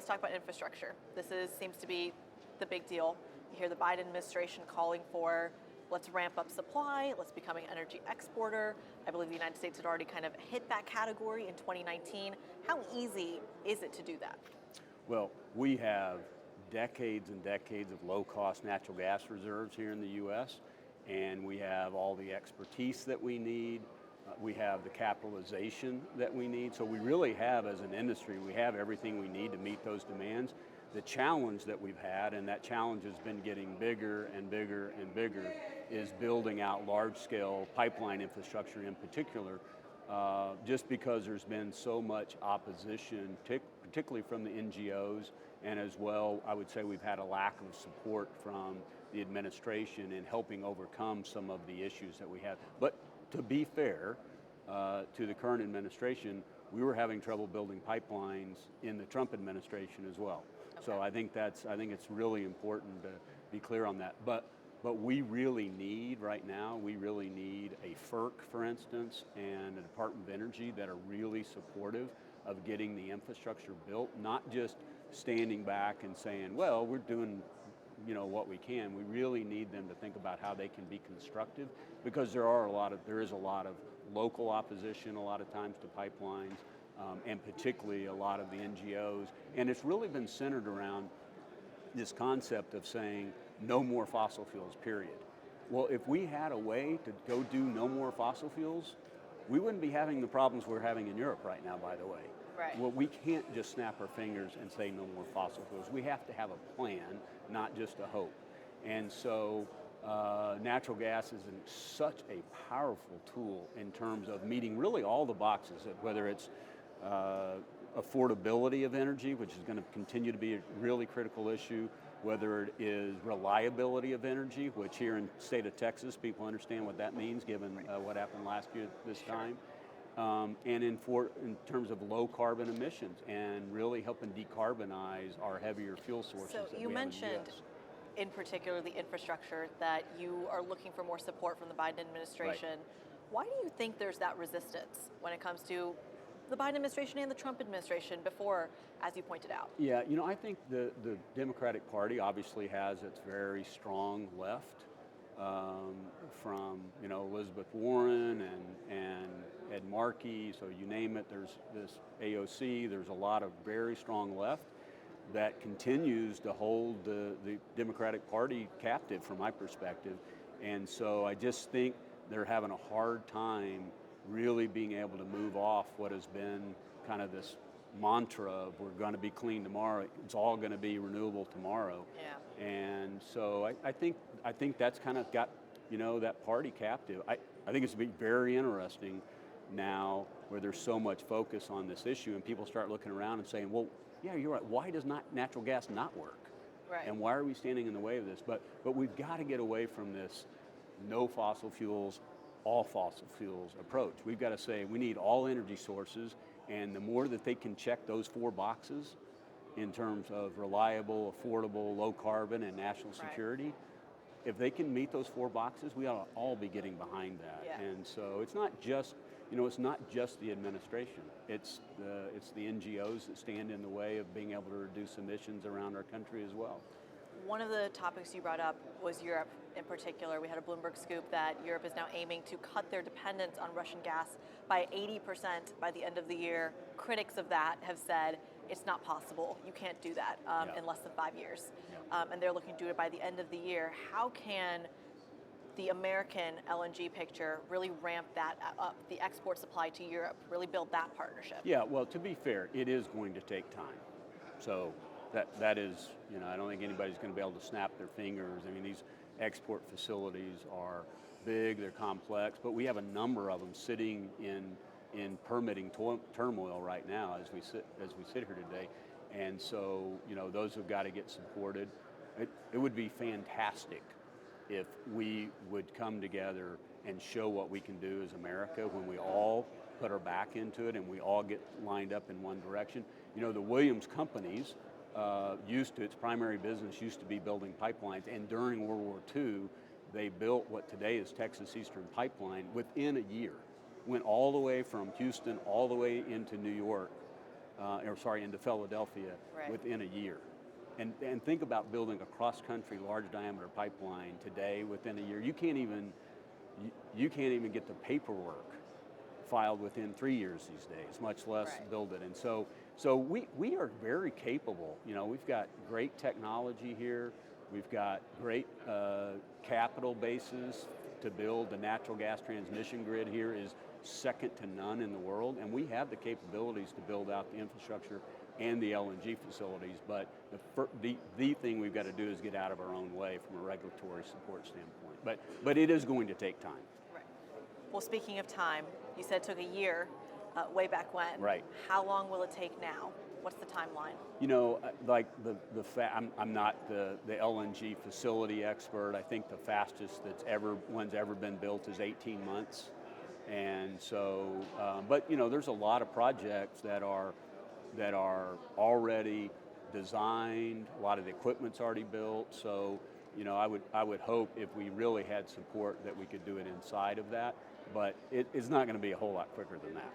talk about infrastructure. Seems to be the big deal. You hear the Biden administration calling for, let's ramp up supply, let's become an energy exporter. I believe the United States had already kind of hit that category in 2019. How easy is it to do that? Well, we have decades and decades of low-cost natural gas reserves here in the U.S., and we have all the expertise that we need. We have the capitalization that we need. So we really have, as an industry, we have everything we need to meet those demands. The challenge that we've had, and that challenge has been getting bigger and bigger and bigger, is building out large-scale pipeline infrastructure in particular, just because there's been so much opposition, particularly from the NGOs, and as well, I would say we've had a lack of support from the administration in helping overcome some of the issues that we have. But to be fair to the current administration, we were having trouble building pipelines in the Trump administration as well. Okay. So I think it's really important to be clear on that. But we really need, right now, we really need a FERC, for instance, and a Department of Energy that are really supportive of getting the infrastructure built, not just standing back and saying, well, we're doing what we can. We really need them to think about how they can be constructive, because there is a lot of local opposition a lot of times to pipelines, and particularly a lot of the NGOs. And it's really been centered around this concept of saying no more fossil fuels, period. Well, if we had a way to go do no more fossil fuels, we wouldn't be having the problems we're having in Europe right now, by the way. Right. Well, we can't just snap our fingers and say no more fossil fuels. We have to have a plan, not just a hope. And so natural gas is such a powerful tool in terms of meeting really all the boxes, whether it's affordability of energy, which is going to continue to be a really critical issue, whether it is reliability of energy, which here in the state of Texas, people understand what that means given what happened last year this time. And in terms of low carbon emissions and really helping decarbonize our heavier fuel sources. So you mentioned in particular the infrastructure, that you are looking for more support from the Biden administration. Right. Why do you think there's that resistance when it comes to the Biden administration and the Trump administration before, as you pointed out? Yeah, I think the Democratic Party obviously has its very strong left, from Elizabeth Warren and Ed Markey, so you name it, there's this AOC, there's a lot of very strong left that continues to hold the Democratic Party captive from my perspective. And so I just think they're having a hard time really being able to move off what has been kind of this mantra of we're going to be clean tomorrow, it's all going to be renewable tomorrow. Yeah. And so I think that's kind of got that party captive. I think it's going to be very interesting now where there's so much focus on this issue and people start looking around and saying, well, yeah, you're right, why does natural gas not work? Right. And why are we standing in the way of this? But we've got to get away from this no fossil fuels, all fossil fuels approach. We've got to say we need all energy sources, and the more that they can check those 4 boxes in terms of reliable, affordable, low carbon, and national security, right. If they can meet those 4 boxes, we ought to all be getting behind that. Yeah. And so it's not just the administration. It's the NGOs that stand in the way of being able to reduce emissions around our country as well. One of the topics you brought up was Europe in particular. We had a Bloomberg scoop that Europe is now aiming to cut their dependence on Russian gas by 80% by the end of the year. Critics of that have said it's not possible. You can't do that in less than 5 years. Yeah. And they're looking to do it by the end of the year. How can the American LNG picture really ramp that up, the export supply to Europe, really build that partnership? Yeah, well, to be fair, it is going to take time. So that is, I don't think anybody's going to be able to snap their fingers. I mean, these export facilities are big, they're complex, but we have a number of them sitting in permitting turmoil right now as we sit here today. And so, those have got to get supported. It would be fantastic if we would come together and show what we can do as America when we all put our back into it and we all get lined up in one direction. The Williams companies its primary business used to be building pipelines, and during World War II, they built what today is Texas Eastern Pipeline within a year. Went all the way from Houston all the way into New York into Philadelphia Right. within a year. And think about building a cross-country large diameter pipeline today within a year. You can't even get the paperwork filed within 3 years these days, much less Right. build it. And so we are very capable. You know, we've got great technology here. We've got great capital bases to build. The natural gas transmission grid here is second to none in the world, and we have the capabilities to build out the infrastructure and the LNG facilities, but the thing we've got to do is get out of our own way from a regulatory support standpoint. But it is going to take time. Right. Well, speaking of time, you said it took a year way back when. Right. How long will it take now? What's the timeline? You know, like I'm not the LNG facility expert. I think the fastest one's ever been built is 18 months. And so, but you know, there's a lot of projects that are already designed. A lot of the equipment's already built. So, you know, I would hope if we really had support that we could do it inside of that. But it's not going to be a whole lot quicker than that.